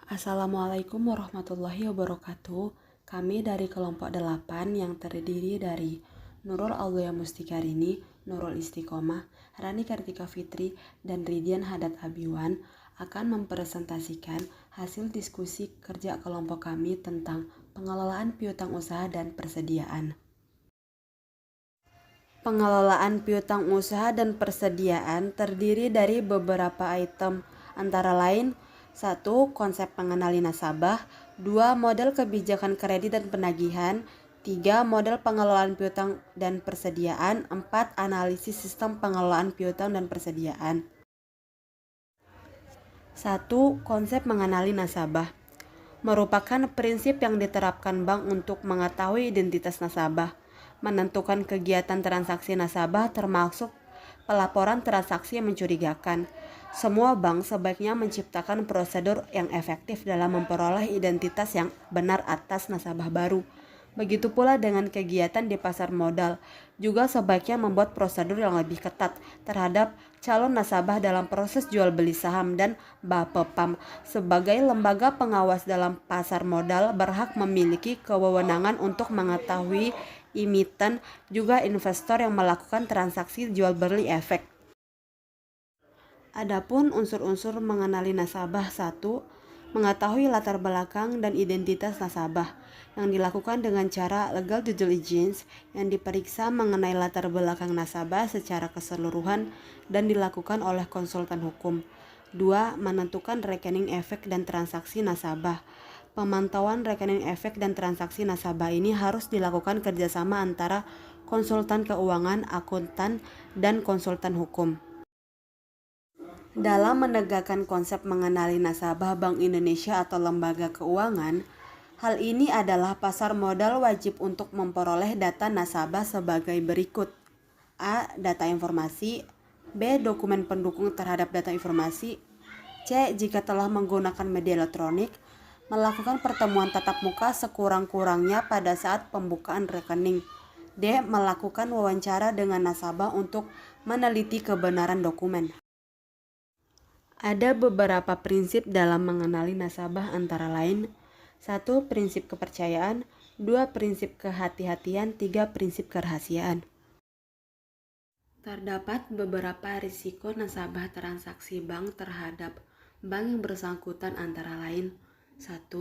Assalamualaikum warahmatullahi wabarakatuh. Kami dari kelompok 8 yang terdiri dari Nurul Aulia Mustikarini, Nurul Istiqomah, Rani Kartika Fitri, dan Ridian Hadat Abiwan akan mempresentasikan hasil diskusi kerja kelompok kami tentang pengelolaan piutang usaha dan persediaan. Pengelolaan piutang usaha dan persediaan terdiri dari beberapa item, antara lain 1. Konsep pengenali nasabah, 2. Model kebijakan kredit dan penagihan, 3. Model pengelolaan piutang dan persediaan, 4. Analisis sistem pengelolaan piutang dan persediaan. 1. Konsep mengenali nasabah merupakan prinsip yang diterapkan bank untuk mengetahui identitas nasabah, menentukan kegiatan transaksi nasabah termasuk pelaporan transaksi yang mencurigakan. Semua bank sebaiknya menciptakan prosedur yang efektif dalam memperoleh identitas yang benar atas nasabah baru. Begitu pula dengan kegiatan di pasar modal, juga sebaiknya membuat prosedur yang lebih ketat terhadap calon nasabah dalam proses jual beli saham, dan Bapepam sebagai lembaga pengawas dalam pasar modal berhak memiliki kewenangan untuk mengetahui emiten juga investor yang melakukan transaksi jual beli efek. Adapun unsur-unsur mengenali nasabah: 1. Mengetahui latar belakang dan identitas nasabah yang dilakukan dengan cara legal due diligence yang diperiksa mengenai latar belakang nasabah secara keseluruhan dan dilakukan oleh konsultan hukum. 2. Menentukan rekening efek dan transaksi nasabah. Pemantauan rekening efek dan transaksi nasabah ini harus dilakukan kerjasama antara konsultan keuangan, akuntan, dan konsultan hukum. Dalam menegakkan konsep mengenali nasabah Bank Indonesia atau lembaga keuangan, hal ini adalah pasar modal wajib untuk memperoleh data nasabah sebagai berikut: A. Data informasi, B. Dokumen pendukung terhadap data informasi, C. Jika telah menggunakan media elektronik, melakukan pertemuan tatap muka sekurang-kurangnya pada saat pembukaan rekening, D. Melakukan wawancara dengan nasabah untuk meneliti kebenaran dokumen. Ada beberapa prinsip dalam mengenali nasabah, antara lain 1. Prinsip kepercayaan, 2. Prinsip kehati-hatian, 3. Prinsip kerahasiaan. Terdapat beberapa risiko nasabah transaksi bank terhadap bank yang bersangkutan, antara lain 1.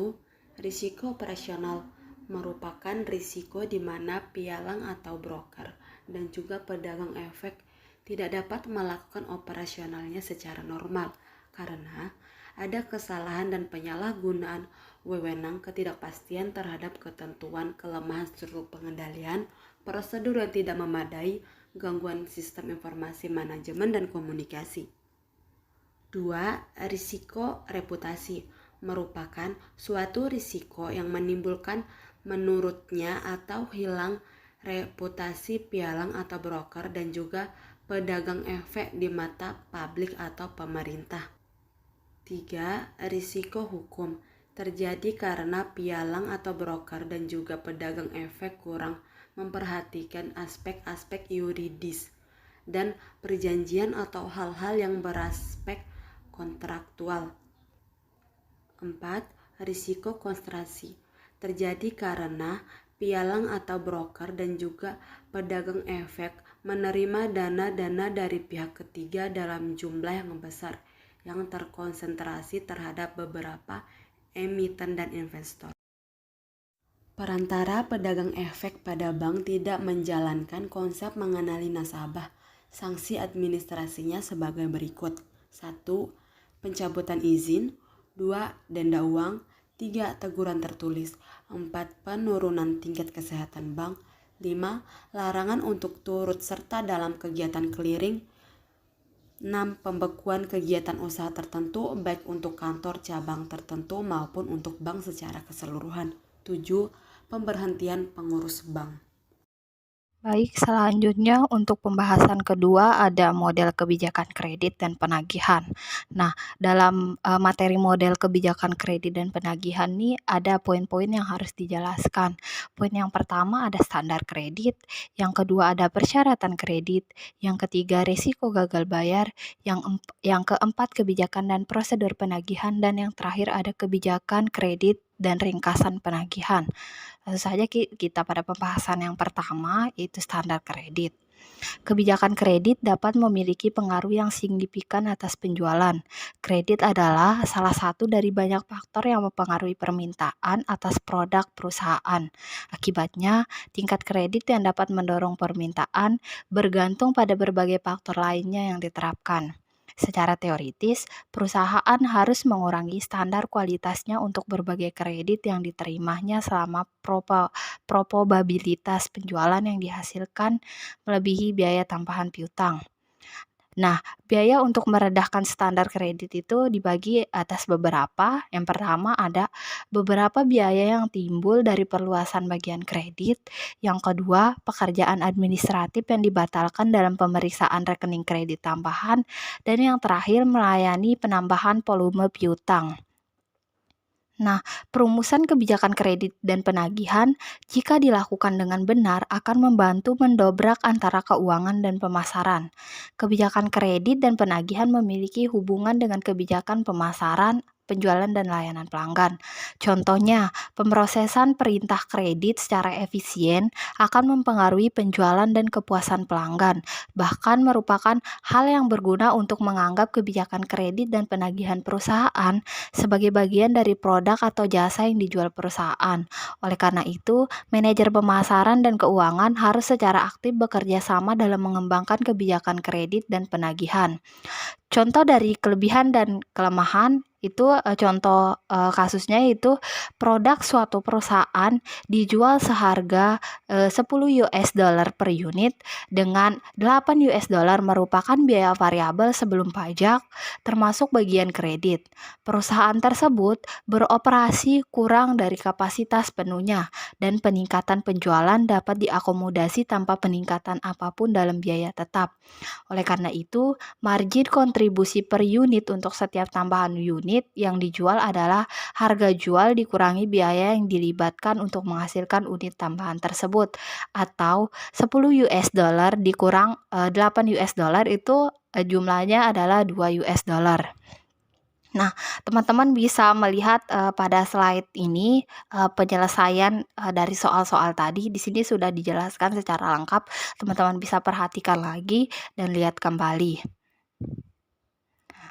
Risiko operasional merupakan risiko di mana pialang atau broker dan juga pedagang efek tidak dapat melakukan operasionalnya secara normal karena ada kesalahan dan penyalahgunaan wewenang, ketidakpastian terhadap ketentuan, kelemahan struktur pengendalian, prosedur yang tidak memadai, gangguan sistem informasi manajemen dan komunikasi. 2. Risiko reputasi merupakan suatu risiko yang menimbulkan menurutnya atau hilang reputasi pialang atau broker dan juga pedagang efek di mata publik atau pemerintah. 3. Risiko hukum terjadi karena pialang atau broker dan juga pedagang efek kurang memperhatikan aspek-aspek yuridis dan perjanjian atau hal-hal yang beraspek kontraktual. 4. Risiko konsentrasi terjadi karena pialang atau broker dan juga pedagang efek menerima dana-dana dari pihak ketiga dalam jumlah yang besar yang terkonsentrasi terhadap beberapa emiten dan investor. Perantara pedagang efek pada bank tidak menjalankan konsep mengenali nasabah. Sanksi administrasinya sebagai berikut: 1. Pencabutan izin, 2. Denda uang, 3. Teguran tertulis, 4. Penurunan tingkat kesehatan bank, 5. Larangan untuk turut serta dalam kegiatan clearing, 6. Pembekuan kegiatan usaha tertentu baik untuk kantor cabang tertentu maupun untuk bank secara keseluruhan. 7. Pemberhentian pengurus bank. Baik, selanjutnya untuk pembahasan kedua ada model kebijakan kredit dan penagihan. Nah, dalam materi model kebijakan kredit dan penagihan nih ada poin-poin yang harus dijelaskan. Poin yang pertama ada standar kredit, yang kedua ada persyaratan kredit, yang ketiga risiko gagal bayar, yang keempat kebijakan dan prosedur penagihan, dan yang terakhir ada kebijakan kredit dan ringkasan penagihan. Langsung saja kita pada pembahasan yang pertama, yaitu standar kredit. Kebijakan kredit dapat memiliki pengaruh yang signifikan atas penjualan. Kredit adalah salah satu dari banyak faktor yang mempengaruhi permintaan atas produk perusahaan. Akibatnya, tingkat kredit yang dapat mendorong permintaan bergantung pada berbagai faktor lainnya yang diterapkan. Secara teoritis, perusahaan harus mengurangi standar kualitasnya untuk berbagai kredit yang diterimanya selama probabilitas penjualan yang dihasilkan melebihi biaya tambahan piutang. Nah, biaya untuk meredahkan standar kredit itu dibagi atas beberapa. Yang pertama ada beberapa biaya yang timbul dari perluasan bagian kredit. Yang kedua, pekerjaan administratif yang dibatalkan dalam pemeriksaan rekening kredit tambahan. Dan yang terakhir, melayani penambahan volume piutang. Nah, perumusan kebijakan kredit dan penagihan jika dilakukan dengan benar akan membantu mendobrak antara keuangan dan pemasaran. Kebijakan kredit dan penagihan memiliki hubungan dengan kebijakan pemasaran, penjualan dan layanan pelanggan. Contohnya, pemrosesan perintah kredit secara efisien akan mempengaruhi penjualan dan kepuasan pelanggan, bahkan merupakan hal yang berguna untuk menganggap kebijakan kredit dan penagihan perusahaan sebagai bagian dari produk atau jasa yang dijual perusahaan. Oleh karena itu, manajer pemasaran dan keuangan harus secara aktif bekerja sama dalam mengembangkan kebijakan kredit dan penagihan. Contoh dari kelebihan dan kelemahan itu kasusnya itu produk suatu perusahaan dijual seharga $10 per unit dengan $8 merupakan biaya variabel sebelum pajak termasuk bagian kredit. Perusahaan tersebut beroperasi kurang dari kapasitas penuhnya dan peningkatan penjualan dapat diakomodasi tanpa peningkatan apapun dalam biaya tetap. Oleh karena itu, margin kontribusi per unit untuk setiap tambahan unit yang dijual adalah harga jual dikurangi biaya yang dilibatkan untuk menghasilkan unit tambahan tersebut, atau $10 dikurang $8 itu jumlahnya adalah $2. Nah, teman-teman bisa melihat pada slide ini penyelesaian dari soal-soal tadi. Di sini sudah dijelaskan secara lengkap. Teman-teman bisa perhatikan lagi dan lihat kembali.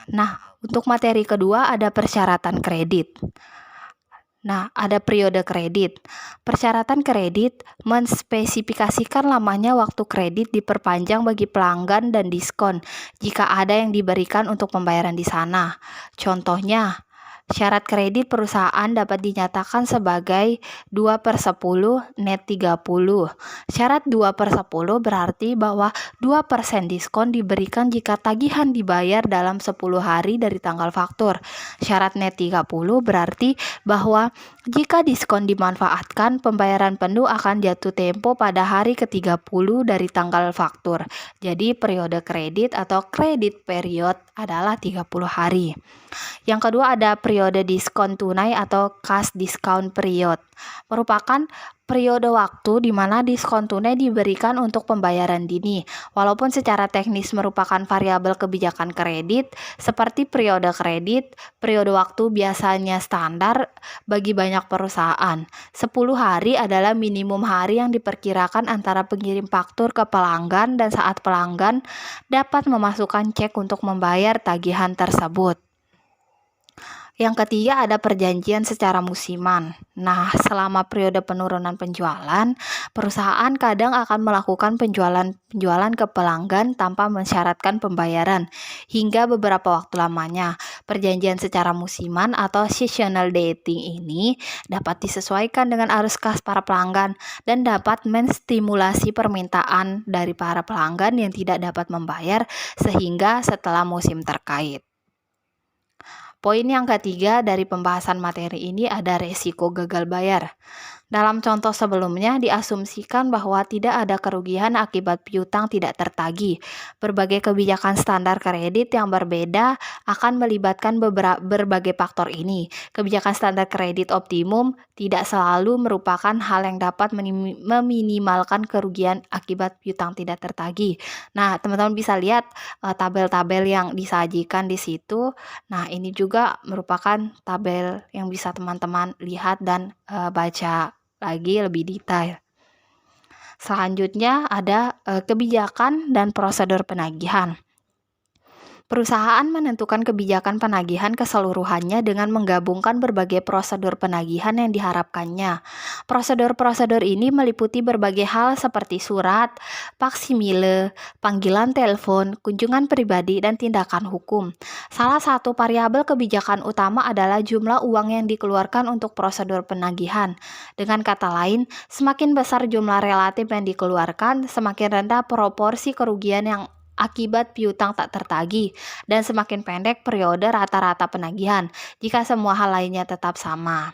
Nah, untuk materi kedua ada persyaratan kredit. Nah, ada periode kredit. Persyaratan kredit menspesifikasikan lamanya waktu kredit diperpanjang bagi pelanggan dan diskon jika ada yang diberikan untuk pembayaran di sana. Contohnya, syarat kredit perusahaan dapat dinyatakan sebagai 2/10 net 30. Syarat 2/10 berarti bahwa 2% diskon diberikan jika tagihan dibayar dalam 10 hari dari tanggal faktur. Syarat net 30 berarti bahwa jika diskon dimanfaatkan, pembayaran penuh akan jatuh tempo pada hari ke-30 dari tanggal faktur. Jadi periode kredit atau credit period adalah 30 hari. Yang kedua ada periode diskon tunai atau cash discount period. Merupakan periode waktu di mana diskon tunai diberikan untuk pembayaran dini. Walaupun secara teknis merupakan variabel kebijakan kredit, seperti periode kredit, periode waktu biasanya standar bagi banyak perusahaan. 10 hari adalah minimum hari yang diperkirakan antara pengirim faktur ke pelanggan dan saat pelanggan dapat memasukkan cek untuk membayar tagihan tersebut. Yang ketiga ada perjanjian secara musiman. Nah, selama periode penurunan penjualan, perusahaan kadang akan melakukan penjualan ke pelanggan tanpa mensyaratkan pembayaran hingga beberapa waktu lamanya. Perjanjian secara musiman atau seasonal dating ini dapat disesuaikan dengan arus kas para pelanggan dan dapat menstimulasi permintaan dari para pelanggan yang tidak dapat membayar sehingga setelah musim terkait. Poin yang ketiga dari pembahasan materi ini ada resiko gagal bayar. Dalam contoh sebelumnya, diasumsikan bahwa tidak ada kerugian akibat piutang tidak tertagih. Berbagai kebijakan standar kredit yang berbeda akan melibatkan berbagai faktor ini. Kebijakan standar kredit optimum tidak selalu merupakan hal yang dapat meminimalkan kerugian akibat piutang tidak tertagih. Nah, teman-teman bisa lihat tabel-tabel yang disajikan di situ. Nah, ini juga merupakan tabel yang bisa teman-teman lihat dan baca lagi lebih detail. Selanjutnya ada kebijakan dan prosedur penagihan. Perusahaan menentukan kebijakan penagihan keseluruhannya dengan menggabungkan berbagai prosedur penagihan yang diharapkannya. Prosedur-prosedur ini meliputi berbagai hal seperti surat, faksimile, panggilan telepon, kunjungan pribadi, dan tindakan hukum. Salah satu variabel kebijakan utama adalah jumlah uang yang dikeluarkan untuk prosedur penagihan. Dengan kata lain, semakin besar jumlah relatif yang dikeluarkan, semakin rendah proporsi kerugian yang akibat piutang tak tertagih, dan semakin pendek periode rata-rata penagihan jika semua hal lainnya tetap sama.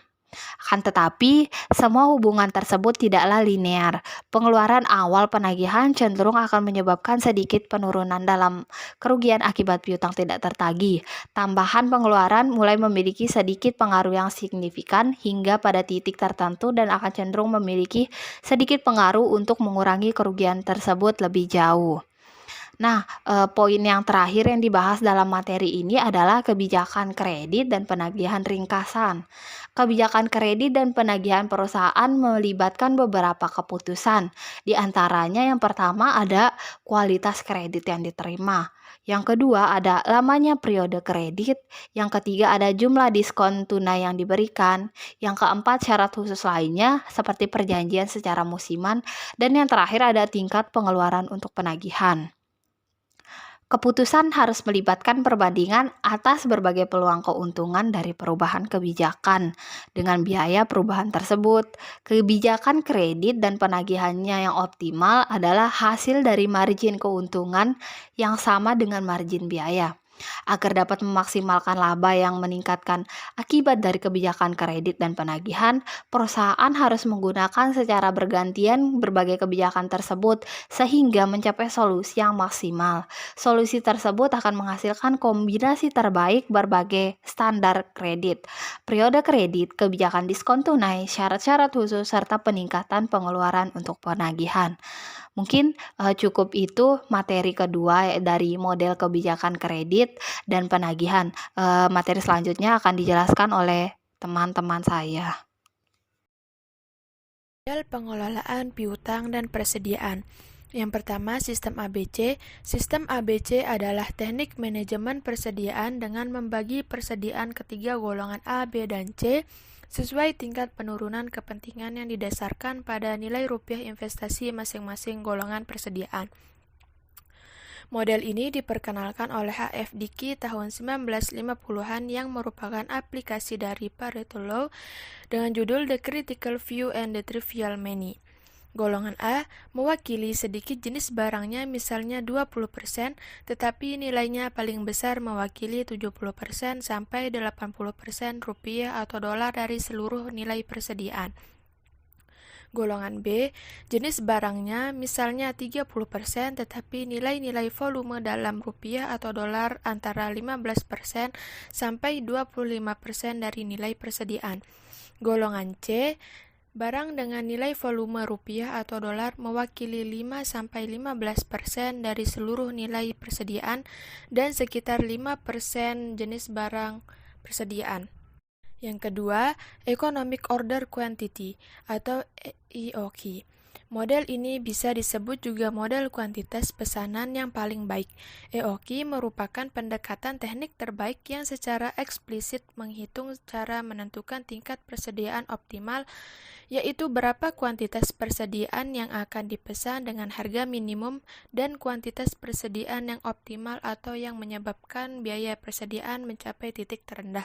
Akan tetapi, semua hubungan tersebut tidaklah linear. Pengeluaran awal penagihan cenderung akan menyebabkan sedikit penurunan dalam kerugian akibat piutang tidak tertagih. Tambahan pengeluaran mulai memiliki sedikit pengaruh yang signifikan hingga pada titik tertentu dan akan cenderung memiliki sedikit pengaruh untuk mengurangi kerugian tersebut lebih jauh. Nah, poin yang terakhir yang dibahas dalam materi ini adalah kebijakan kredit dan penagihan ringkasan. Kebijakan kredit dan penagihan perusahaan melibatkan beberapa keputusan. Di antaranya yang pertama ada kualitas kredit yang diterima. Yang kedua ada lamanya periode kredit. Yang ketiga ada jumlah diskon tunai yang diberikan. Yang keempat syarat khusus lainnya seperti perjanjian secara musiman. Dan yang terakhir ada tingkat pengeluaran untuk penagihan. Keputusan harus melibatkan perbandingan atas berbagai peluang keuntungan dari perubahan kebijakan. Dengan biaya perubahan tersebut, kebijakan kredit dan penagihannya yang optimal adalah hasil dari margin keuntungan yang sama dengan margin biaya. Agar dapat memaksimalkan laba yang meningkatkan akibat dari kebijakan kredit dan penagihan, perusahaan harus menggunakan secara bergantian berbagai kebijakan tersebut sehingga mencapai solusi yang maksimal. Solusi tersebut akan menghasilkan kombinasi terbaik berbagai standar kredit, periode kredit, kebijakan diskon tunai, syarat-syarat khusus, serta peningkatan pengeluaran untuk penagihan. Mungkin cukup itu materi kedua dari model kebijakan kredit dan penagihan. Materi selanjutnya akan dijelaskan oleh teman-teman saya. Model pengelolaan piutang dan persediaan. Yang pertama, sistem ABC. Sistem ABC adalah teknik manajemen persediaan dengan membagi persediaan ketiga golongan A, B, dan C sesuai tingkat penurunan kepentingan yang didasarkan pada nilai rupiah investasi masing-masing golongan persediaan. Model ini diperkenalkan oleh H.F. Dickey tahun 1950-an yang merupakan aplikasi dari Pareto Law dengan judul The Critical Few and the Trivial Many. Golongan A mewakili sedikit jenis barangnya misalnya 20%, tetapi nilainya paling besar mewakili 70% sampai 80% rupiah atau dolar dari seluruh nilai persediaan. Golongan B, jenis barangnya misalnya 30%, tetapi nilai-nilai volume dalam rupiah atau dolar antara 15% sampai 25% dari nilai persediaan. Golongan C, barang dengan nilai volume rupiah atau dolar mewakili 5-15% dari seluruh nilai persediaan dan sekitar 5% jenis barang persediaan. Yang kedua, Economic Order Quantity atau EOQ. Model ini bisa disebut juga model kuantitas pesanan yang paling baik. EOQ merupakan pendekatan teknik terbaik yang secara eksplisit menghitung cara menentukan tingkat persediaan optimal, yaitu berapa kuantitas persediaan yang akan dipesan dengan harga minimum dan kuantitas persediaan yang optimal atau yang menyebabkan biaya persediaan mencapai titik terendah.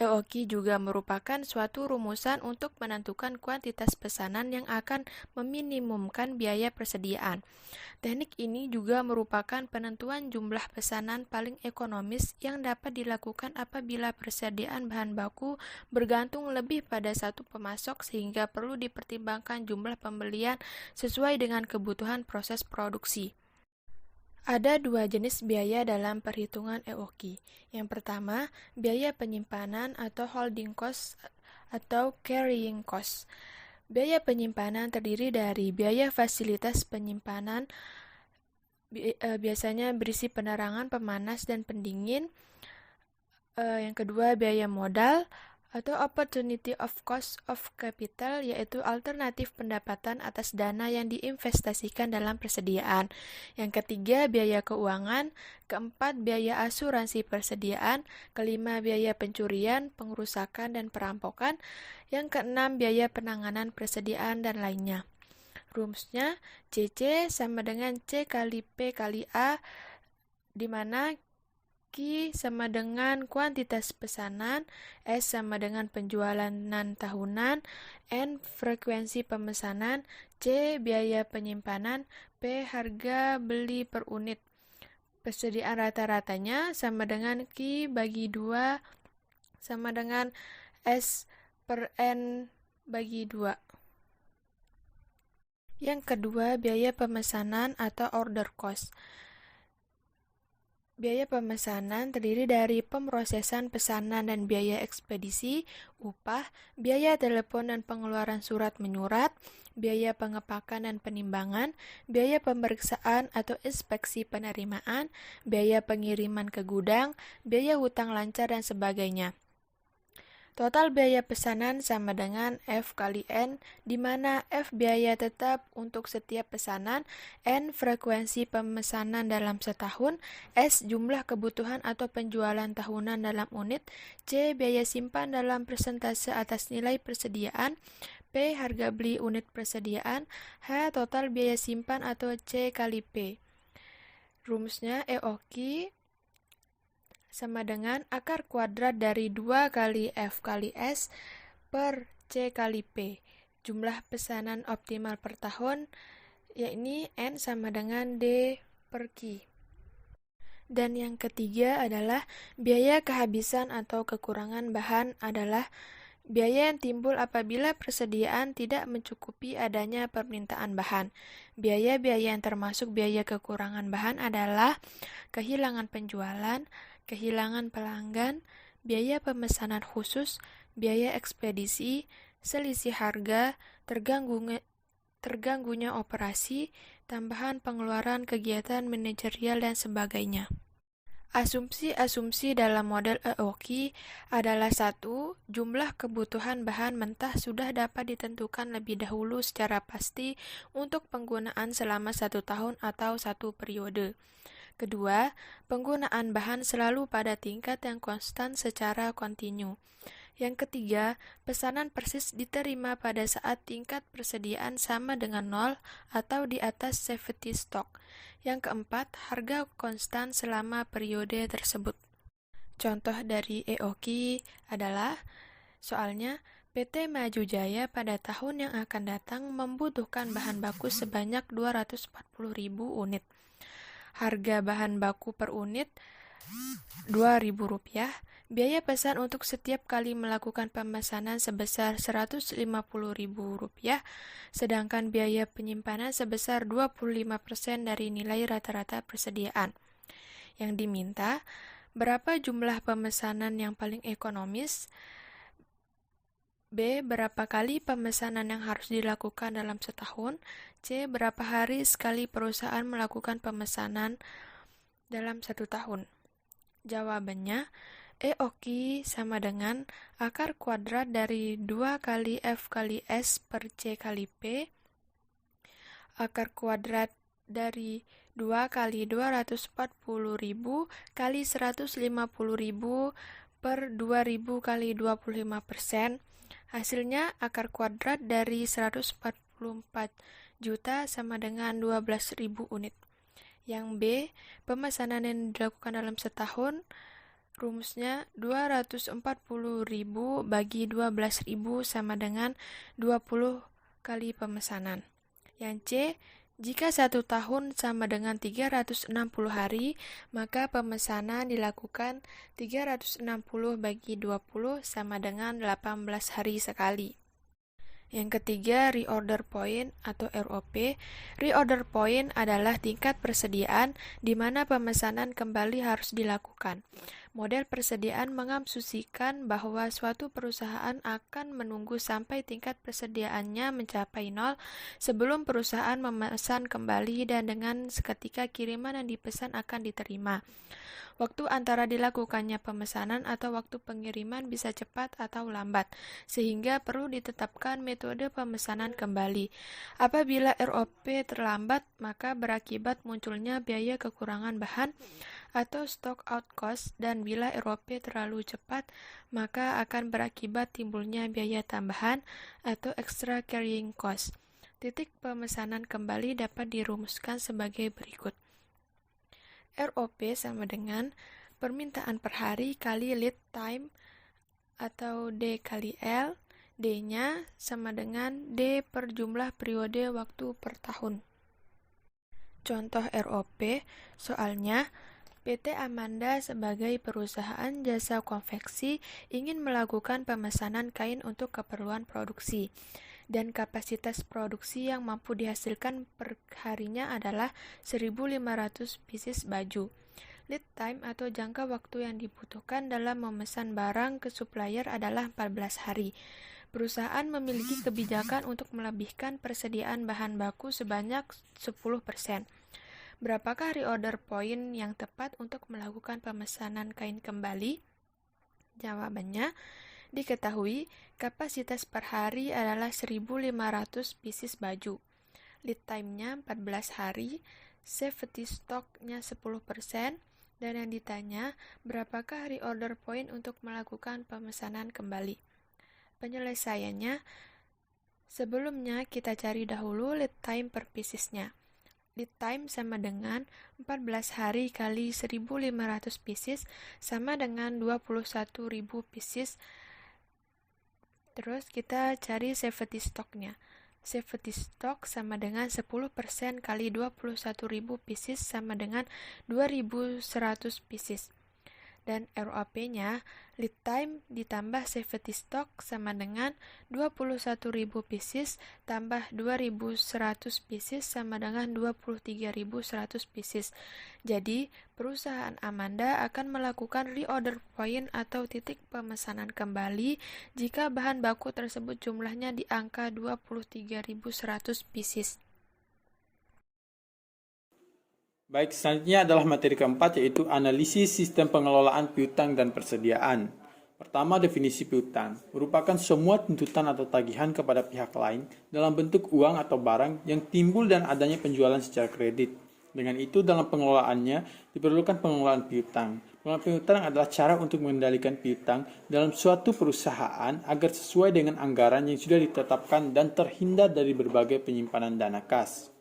EOQ juga merupakan suatu rumusan untuk menentukan kuantitas pesanan yang akan meminimumkan biaya persediaan. Teknik ini juga merupakan penentuan jumlah pesanan paling ekonomis yang dapat dilakukan apabila persediaan bahan baku bergantung lebih pada satu pemasok sehingga perlu dipertimbangkan jumlah pembelian sesuai dengan kebutuhan proses produksi. Ada dua jenis biaya dalam perhitungan EOQ. Yang pertama, biaya penyimpanan atau holding cost atau carrying cost. Biaya penyimpanan terdiri dari biaya fasilitas penyimpanan, biasanya berisi penerangan, pemanas, dan pendingin. Yang kedua, biaya modal atau opportunity of cost of capital, yaitu alternatif pendapatan atas dana yang diinvestasikan dalam persediaan. Yang ketiga, biaya keuangan. Keempat, biaya asuransi persediaan. Kelima, biaya pencurian, pengerusakan, dan perampokan. Yang keenam, biaya penanganan persediaan dan lainnya. Rumusnya, CC sama dengan C kali P kali A, di mana Q sama dengan kuantitas pesanan, S sama dengan penjualan tahunan, N frekuensi pemesanan, C biaya penyimpanan, P harga beli per unit. Persediaan rata-ratanya sama dengan Q bagi 2 sama dengan S per N bagi 2. Yang kedua, biaya pemesanan atau order cost. Biaya pemesanan terdiri dari pemrosesan pesanan dan biaya ekspedisi, upah, biaya telepon dan pengeluaran surat menyurat, biaya pengepakan dan penimbangan, biaya pemeriksaan atau inspeksi penerimaan, biaya pengiriman ke gudang, biaya hutang lancar, dan sebagainya. Total biaya pesanan sama dengan F kali N, di mana F biaya tetap untuk setiap pesanan, N frekuensi pemesanan dalam setahun, S jumlah kebutuhan atau penjualan tahunan dalam unit, C biaya simpan dalam persentase atas nilai persediaan, P harga beli unit persediaan, H total biaya simpan atau C kali P. Rumusnya EOQ sama dengan akar kuadrat dari 2 kali F kali S per C kali P. Jumlah pesanan optimal per tahun, yakni N sama dengan D per Q. Dan yang ketiga adalah biaya kehabisan atau kekurangan bahan adalah biaya yang timbul apabila persediaan tidak mencukupi adanya permintaan bahan. Biaya-biaya yang termasuk biaya kekurangan bahan adalah kehilangan penjualan, kehilangan pelanggan, biaya pemesanan khusus, biaya ekspedisi, selisih harga, terganggunya operasi, tambahan pengeluaran kegiatan manajerial, dan sebagainya. Asumsi-asumsi dalam model EOQ adalah 1. Jumlah kebutuhan bahan mentah sudah dapat ditentukan lebih dahulu secara pasti untuk penggunaan selama 1 tahun atau 1 periode. Kedua, penggunaan bahan selalu pada tingkat yang konstan secara kontinu. Yang ketiga, pesanan persis diterima pada saat tingkat persediaan sama dengan 0 atau di atas safety stock. Yang keempat, harga konstan selama periode tersebut. Contoh dari EOQ adalah, soalnya PT Maju Jaya pada tahun yang akan datang membutuhkan bahan baku sebanyak 240.000 unit. Harga bahan baku per unit Rp2.000, biaya pesan untuk setiap kali melakukan pemesanan sebesar Rp150.000, sedangkan biaya penyimpanan sebesar 25% dari nilai rata-rata persediaan. Yang diminta, berapa jumlah pemesanan yang paling ekonomis? B. Berapa kali pemesanan yang harus dilakukan dalam setahun? C. Berapa hari sekali perusahaan melakukan pemesanan dalam 1 tahun? Jawabannya, EOQ sama dengan akar kuadrat dari 2 kali F kali S per C kali P, akar kuadrat dari 2 kali 240.000 kali 150.000 per 2.000 kali 25%. Hasilnya akar kuadrat dari 144 juta sama dengan 12.000 unit. Yang B, pemesanan yang dilakukan dalam setahun, Rumusnya 240.000 bagi 12.000 sama dengan 20 kali pemesanan. Yang C, jika 1 tahun sama dengan 360 hari, maka pemesanan dilakukan 360 bagi 20 sama dengan 18 hari sekali. Yang ketiga, reorder point atau ROP. Reorder point adalah tingkat persediaan di mana pemesanan kembali harus dilakukan. Model persediaan mengasumsikan bahwa suatu perusahaan akan menunggu sampai tingkat persediaannya mencapai 0 sebelum perusahaan memesan kembali dan dengan seketika kiriman yang dipesan akan diterima. Waktu antara dilakukannya pemesanan atau waktu pengiriman bisa cepat atau lambat, sehingga perlu ditetapkan metode pemesanan kembali. Apabila ROP terlambat, maka berakibat munculnya biaya kekurangan bahan atau stock out cost, dan bila ROP terlalu cepat, maka akan berakibat timbulnya biaya tambahan atau extra carrying cost. Titik pemesanan kembali dapat dirumuskan sebagai berikut. ROP sama dengan permintaan per hari kali lead time atau D kali L. D-nya sama dengan D per jumlah periode waktu per tahun. Contoh ROP, soalnya PT Amanda sebagai perusahaan jasa konveksi ingin melakukan pemesanan kain untuk keperluan produksi, dan kapasitas produksi yang mampu dihasilkan per harinya adalah 1.500 pieces baju. Lead time atau jangka waktu yang dibutuhkan dalam memesan barang ke supplier adalah 14 hari. Perusahaan memiliki kebijakan untuk melebihkan persediaan bahan baku sebanyak 10%. Berapakah reorder point yang tepat untuk melakukan pemesanan kain kembali? Jawabannya, diketahui kapasitas per hari adalah 1.500 pieces baju. Lead time-nya 14 hari, safety stock-nya 10%, dan yang ditanya, berapakah reorder point untuk melakukan pemesanan kembali? Penyelesaiannya, sebelumnya kita cari dahulu lead time per piecesnya. Lead time sama dengan 14 hari kali 1.500 pieces sama dengan 21.000 pieces. Terus kita cari safety stock-nya. Safety stock sama dengan 10% kali 21.000 pieces sama dengan 2.100 pieces. Dan ROP-nya, lead time ditambah safety stock sama dengan 21.000 pieces tambah 2.100 pieces sama dengan 23.100 pieces. Jadi, perusahaan Amanda akan melakukan reorder point atau titik pemesanan kembali jika bahan baku tersebut jumlahnya di angka 23.100 pieces. Baik, selanjutnya adalah materi keempat, yaitu analisis sistem pengelolaan piutang dan persediaan. Pertama, definisi piutang merupakan semua tuntutan atau tagihan kepada pihak lain dalam bentuk uang atau barang yang timbul dan adanya penjualan secara kredit. Dengan itu, dalam pengelolaannya diperlukan pengelolaan piutang. Pengelolaan piutang adalah cara untuk mengendalikan piutang dalam suatu perusahaan agar sesuai dengan anggaran yang sudah ditetapkan dan terhindar dari berbagai penyimpanan dana kas.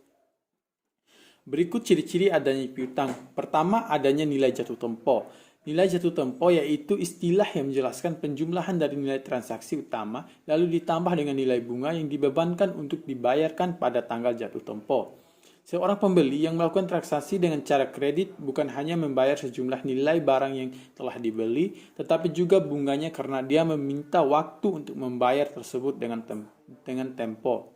Berikut ciri-ciri adanya piutang. Pertama, adanya nilai jatuh tempo. Nilai jatuh tempo yaitu istilah yang menjelaskan penjumlahan dari nilai transaksi utama lalu ditambah dengan nilai bunga yang dibebankan untuk dibayarkan pada tanggal jatuh tempo. Seorang pembeli yang melakukan transaksi dengan cara kredit bukan hanya membayar sejumlah nilai barang yang telah dibeli, tetapi juga bunganya karena dia meminta waktu untuk membayar tersebut dengan tempo.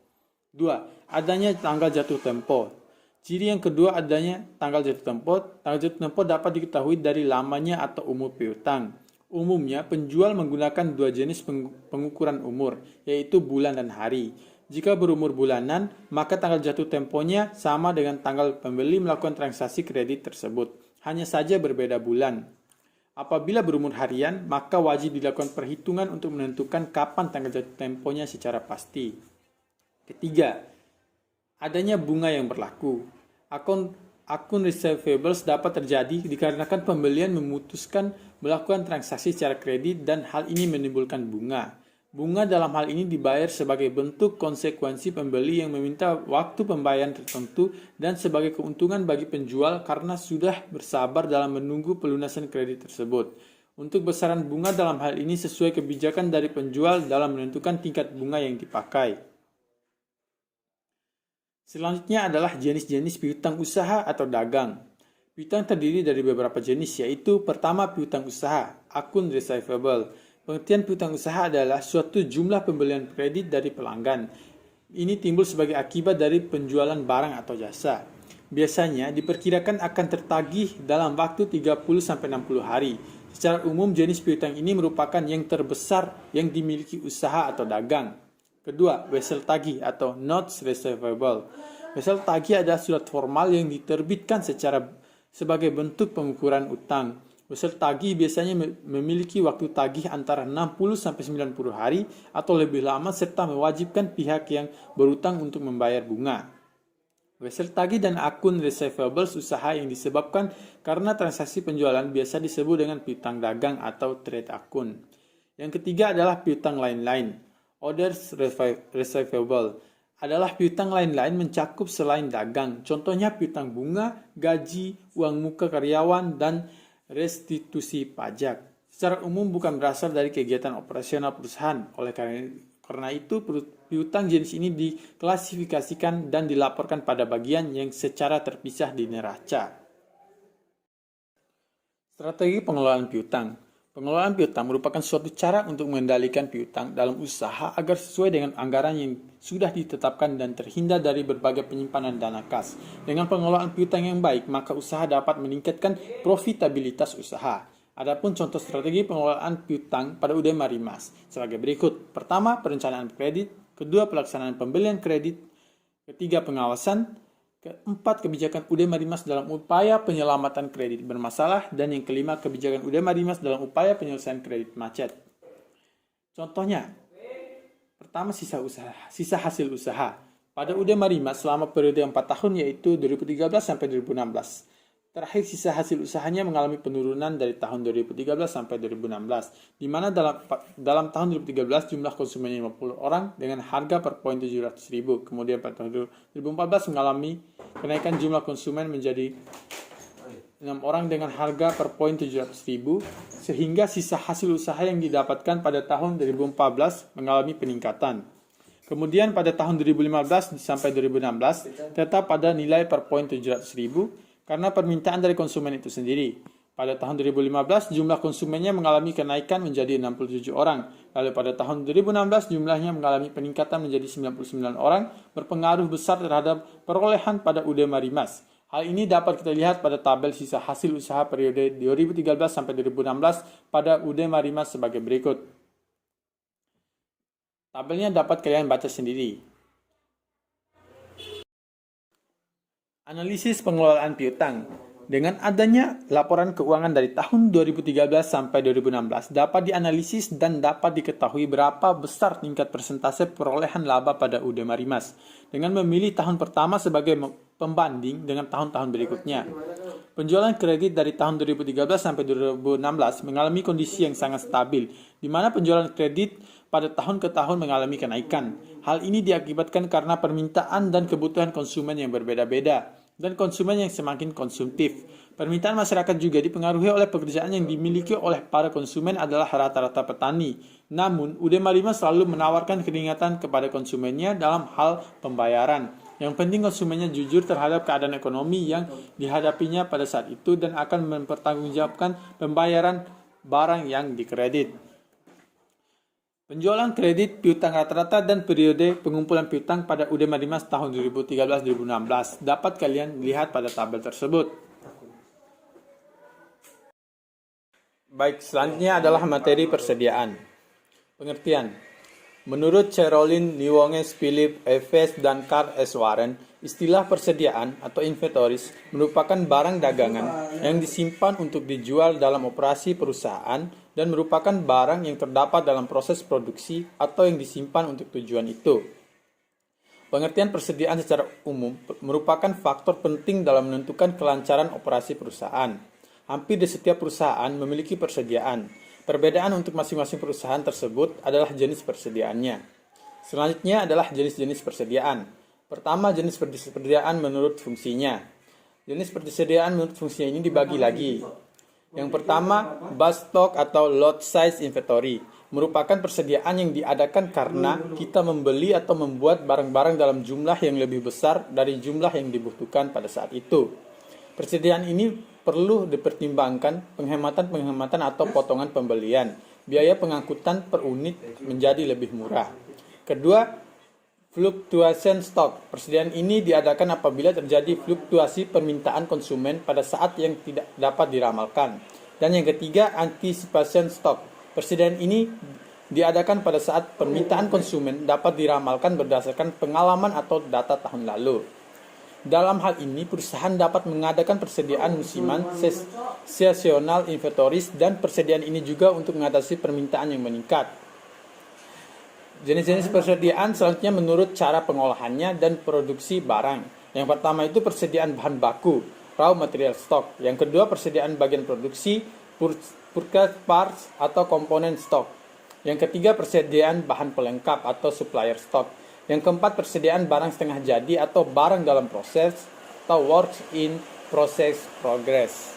2. Adanya tanggal jatuh tempo. Ciri yang kedua adanya tanggal jatuh tempo. Tanggal jatuh tempo dapat diketahui dari lamanya atau umur piutang. Umumnya, penjual menggunakan dua jenis pengukuran umur, yaitu bulan dan hari. Jika berumur bulanan, maka tanggal jatuh temponya sama dengan tanggal pembeli melakukan transaksi kredit tersebut. Hanya saja berbeda bulan. Apabila berumur harian, maka wajib dilakukan perhitungan untuk menentukan kapan tanggal jatuh temponya secara pasti. Ketiga, adanya bunga yang berlaku. Akun receivables dapat terjadi dikarenakan pembelian memutuskan melakukan transaksi secara kredit dan hal ini menimbulkan bunga. Bunga dalam hal ini dibayar sebagai bentuk konsekuensi pembeli yang meminta waktu pembayaran tertentu dan sebagai keuntungan bagi penjual karena sudah bersabar dalam menunggu pelunasan kredit tersebut. Untuk besaran bunga dalam hal ini sesuai kebijakan dari penjual dalam menentukan tingkat bunga yang dipakai. Selanjutnya adalah jenis-jenis piutang usaha atau dagang. Piutang terdiri dari beberapa jenis, yaitu pertama piutang usaha, akun receivable. Pengertian piutang usaha adalah suatu jumlah pembelian kredit dari pelanggan. Ini timbul sebagai akibat dari penjualan barang atau jasa. Biasanya diperkirakan akan tertagih dalam waktu 30-60 hari. Secara umum, jenis piutang ini merupakan yang terbesar yang dimiliki usaha atau dagang. Kedua, wesel tagih atau notes receivable. Wesel tagih adalah surat formal yang diterbitkan sebagai bentuk pengukuran utang. Wesel tagih biasanya memiliki waktu tagih antara 60-90 hari atau lebih lama serta mewajibkan pihak yang berutang untuk membayar bunga. Wesel tagih dan akun receivables usaha yang disebabkan karena transaksi penjualan biasa disebut dengan piutang dagang atau trade akun. Yang ketiga adalah piutang lain-lain. Others receivable adalah piutang lain-lain mencakup selain dagang. Contohnya piutang bunga, gaji, uang muka karyawan, dan restitusi pajak. Secara umum bukan berasal dari kegiatan operasional perusahaan. Oleh karena itu, piutang jenis ini diklasifikasikan dan dilaporkan pada bagian yang secara terpisah di neraca. Strategi pengelolaan piutang. Pengelolaan piutang merupakan suatu cara untuk mengendalikan piutang dalam usaha agar sesuai dengan anggaran yang sudah ditetapkan dan terhindar dari berbagai penyimpanan dana kas. Dengan pengelolaan piutang yang baik, maka usaha dapat meningkatkan profitabilitas usaha. Adapun contoh strategi pengelolaan piutang pada UD Marimas sebagai berikut. Pertama, perencanaan kredit. Kedua, pelaksanaan pembelian kredit. Ketiga, pengawasan. Keempat, kebijakan UD Marimas dalam upaya penyelamatan kredit bermasalah. Dan yang kelima, kebijakan UD Marimas dalam upaya penyelesaian kredit macet. Contohnya, pertama, sisa hasil usaha. Pada UD Marimas selama periode 4 tahun yaitu 2013 sampai 2016. Terakhir, sisa hasil usahanya mengalami penurunan dari tahun 2013 sampai 2016, di mana dalam tahun 2013 jumlah konsumennya 50 orang dengan harga per poin 700.000. Kemudian pada tahun 2014 mengalami kenaikan jumlah konsumen menjadi 6 orang dengan harga per poin 700.000, sehingga sisa hasil usaha yang didapatkan pada tahun 2014 mengalami peningkatan. Kemudian pada tahun 2015 sampai 2016 tetap pada nilai per poin 700.000, karena permintaan dari konsumen itu sendiri. Pada tahun 2015, jumlah konsumennya mengalami kenaikan menjadi 67 orang. Lalu pada tahun 2016, jumlahnya mengalami peningkatan menjadi 99 orang, berpengaruh besar terhadap perolehan pada UD Marimas. Hal ini dapat kita lihat pada tabel sisa hasil usaha periode 2013 sampai 2016 pada UD Marimas sebagai berikut. Tabelnya dapat kalian baca sendiri. Analisis pengelolaan piutang. Dengan adanya laporan keuangan dari tahun 2013 sampai 2016 dapat dianalisis dan dapat diketahui berapa besar tingkat persentase perolehan laba pada UD Marimas dengan memilih tahun pertama sebagai pembanding dengan tahun-tahun berikutnya. Penjualan kredit dari tahun 2013 sampai 2016 mengalami kondisi yang sangat stabil, di mana penjualan kredit pada tahun ke tahun mengalami kenaikan. Hal ini diakibatkan karena permintaan dan kebutuhan konsumen yang berbeda-beda dan konsumen yang semakin konsumtif. Permintaan masyarakat juga dipengaruhi oleh pekerjaan yang dimiliki oleh para konsumen adalah rata-rata petani. Namun, UD Marimas selalu menawarkan keringanan kepada konsumennya dalam hal pembayaran. Yang penting konsumennya jujur terhadap keadaan ekonomi yang dihadapinya pada saat itu dan akan mempertanggungjawabkan pembayaran barang yang dikredit. Penjualan kredit piutang rata-rata dan periode pengumpulan piutang pada UD Marimas tahun 2013-2016 dapat kalian lihat pada tabel tersebut. Baik, selanjutnya adalah materi persediaan. Pengertian. Menurut Caroline Niwonges, Philip Eves, dan Carl S. Warren, istilah persediaan atau inventories merupakan barang dagangan yang disimpan untuk dijual dalam operasi perusahaan dan merupakan barang yang terdapat dalam proses produksi atau yang disimpan untuk tujuan itu. Pengertian persediaan secara umum merupakan faktor penting dalam menentukan kelancaran operasi perusahaan. Hampir di setiap perusahaan memiliki persediaan. Perbedaan untuk masing-masing perusahaan tersebut adalah jenis persediaannya. Selanjutnya adalah jenis-jenis persediaan. Pertama, jenis persediaan menurut fungsinya. Jenis persediaan menurut fungsinya ini dibagi lagi. Yang pertama, bulk stock atau lot size inventory. Merupakan persediaan yang diadakan karena kita membeli atau membuat barang-barang dalam jumlah yang lebih besar dari jumlah yang dibutuhkan pada saat itu. Persediaan ini perlu dipertimbangkan penghematan atau potongan pembelian. Biaya pengangkutan per unit menjadi lebih murah. Kedua, fluctuation stock. Persediaan ini diadakan apabila terjadi fluktuasi permintaan konsumen pada saat yang tidak dapat diramalkan. Dan yang ketiga, anticipation stock. Persediaan ini diadakan pada saat permintaan konsumen dapat diramalkan berdasarkan pengalaman atau data tahun lalu. Dalam hal ini, perusahaan dapat mengadakan persediaan musiman, seasonal inventories, dan persediaan ini juga untuk mengatasi permintaan yang meningkat. Jenis-jenis persediaan selanjutnya menurut cara pengolahannya dan produksi barang. Yang pertama itu persediaan bahan baku, raw material stock. Yang kedua, persediaan bagian produksi, purchase parts atau komponen stock. Yang ketiga, persediaan bahan pelengkap atau supplier stock. Yang keempat, persediaan barang setengah jadi atau barang dalam proses atau works in process progress.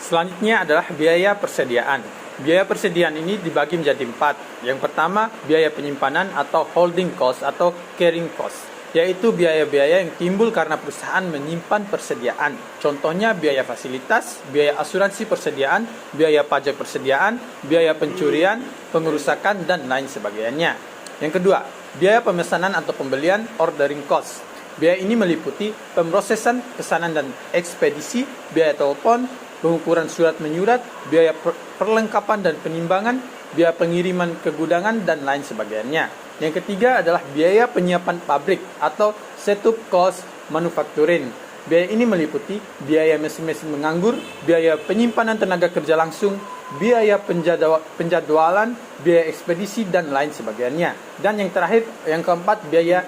Selanjutnya adalah biaya persediaan. Biaya persediaan ini dibagi menjadi 4. Yang pertama, biaya penyimpanan atau holding cost atau carrying cost, yaitu biaya-biaya yang timbul karena perusahaan menyimpan persediaan. Contohnya biaya fasilitas, biaya asuransi persediaan, biaya pajak persediaan, biaya pencurian, pengerusakan, dan lain sebagainya. Yang kedua, biaya pemesanan atau pembelian ordering cost. Biaya ini meliputi pemrosesan, pesanan dan ekspedisi, biaya telepon, pengukuran surat menyurat, biaya perlengkapan dan penimbangan, biaya pengiriman ke gudangan, dan lain sebagainya. Yang ketiga adalah biaya penyiapan pabrik atau setup cost manufacturing. Biaya ini meliputi biaya mesin-mesin menganggur, biaya penyimpanan tenaga kerja langsung, biaya penjadwalan, biaya ekspedisi, dan lain sebagainya. Dan yang terakhir, yang keempat, biaya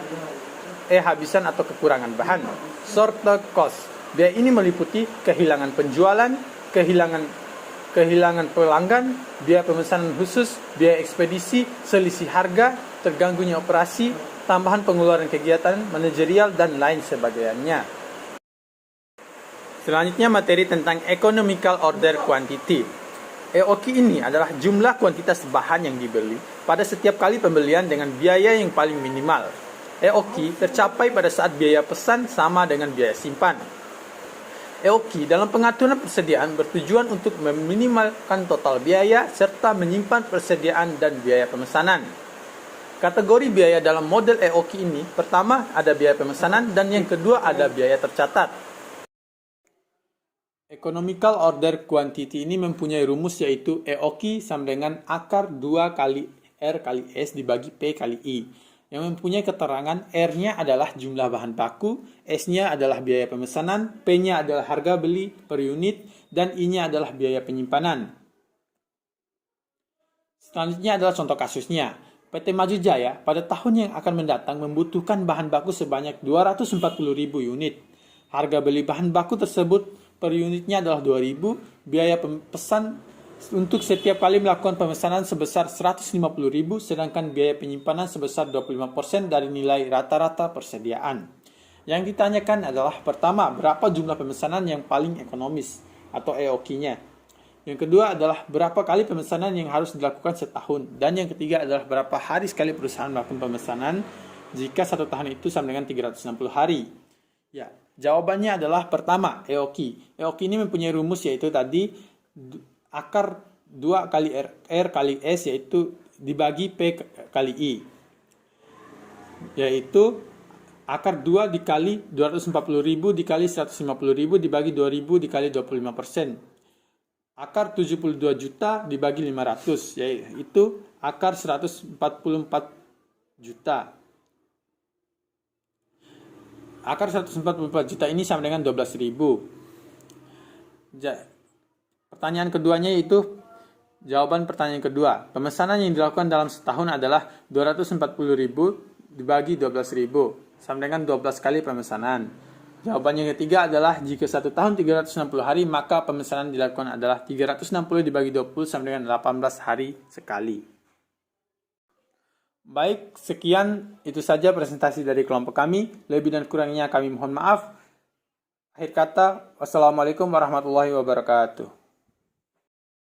habisan atau kekurangan bahan, shortage cost. Biaya ini meliputi kehilangan penjualan, kehilangan pelanggan, biaya pemesanan khusus, biaya ekspedisi, selisih harga, terganggunya operasi, tambahan pengeluaran kegiatan manajerial, dan lain sebagainya. Selanjutnya materi tentang Economical Order Quantity. EOQ ini adalah jumlah kuantitas bahan yang dibeli pada setiap kali pembelian dengan biaya yang paling minimal. EOQ tercapai pada saat biaya pesan sama dengan biaya simpan. EOQ dalam pengaturan persediaan bertujuan untuk meminimalkan total biaya serta menyimpan persediaan dan biaya pemesanan. Kategori biaya dalam model EOQ ini, pertama ada biaya pemesanan dan yang kedua ada biaya tercatat. Economical Order Quantity ini mempunyai rumus yaitu EOQ sama dengan akar 2 kali R kali S dibagi P kali I. Yang mempunyai keterangan R-nya adalah jumlah bahan baku, S-nya adalah biaya pemesanan, P-nya adalah harga beli per unit, dan I-nya adalah biaya penyimpanan. Selanjutnya adalah contoh kasusnya. PT Maju Jaya pada tahun yang akan mendatang membutuhkan bahan baku sebanyak 240.000 unit. Harga beli bahan baku tersebut per unitnya adalah 2.000, biaya pesan untuk setiap kali melakukan pemesanan sebesar 150.000, sedangkan biaya penyimpanan sebesar 25% dari nilai rata-rata persediaan. Yang ditanyakan adalah pertama, berapa jumlah pemesanan yang paling ekonomis atau EOQ-nya. Yang kedua adalah berapa kali pemesanan yang harus dilakukan setahun. Dan yang ketiga adalah berapa hari sekali perusahaan melakukan pemesanan jika satu tahun itu sama dengan 360 hari. Ya, jawabannya adalah pertama, EOQ. EOQ ini mempunyai rumus yaitu tadi akar 2 kali R kali S yaitu dibagi P kali I. Yaitu akar 2 dikali 240.000 dikali 150.000 dibagi 2.000 dikali 25%. Akar 72 juta dibagi 500 yaitu akar 144 juta. Akar 144 juta ini sama dengan 12.000. Pertanyaan keduanya yaitu jawaban pertanyaan kedua. Pemesanan yang dilakukan dalam setahun adalah 240.000 dibagi 12.000 sama dengan 12 kali pemesanan. Jawaban yang ketiga adalah jika satu tahun 360 hari maka pemesanan dilakukan adalah 360 dibagi 20 sama dengan 18 hari sekali. Baik, sekian itu saja presentasi dari kelompok kami. Lebih dan kurangnya kami mohon maaf. Akhir kata, wassalamualaikum warahmatullahi wabarakatuh.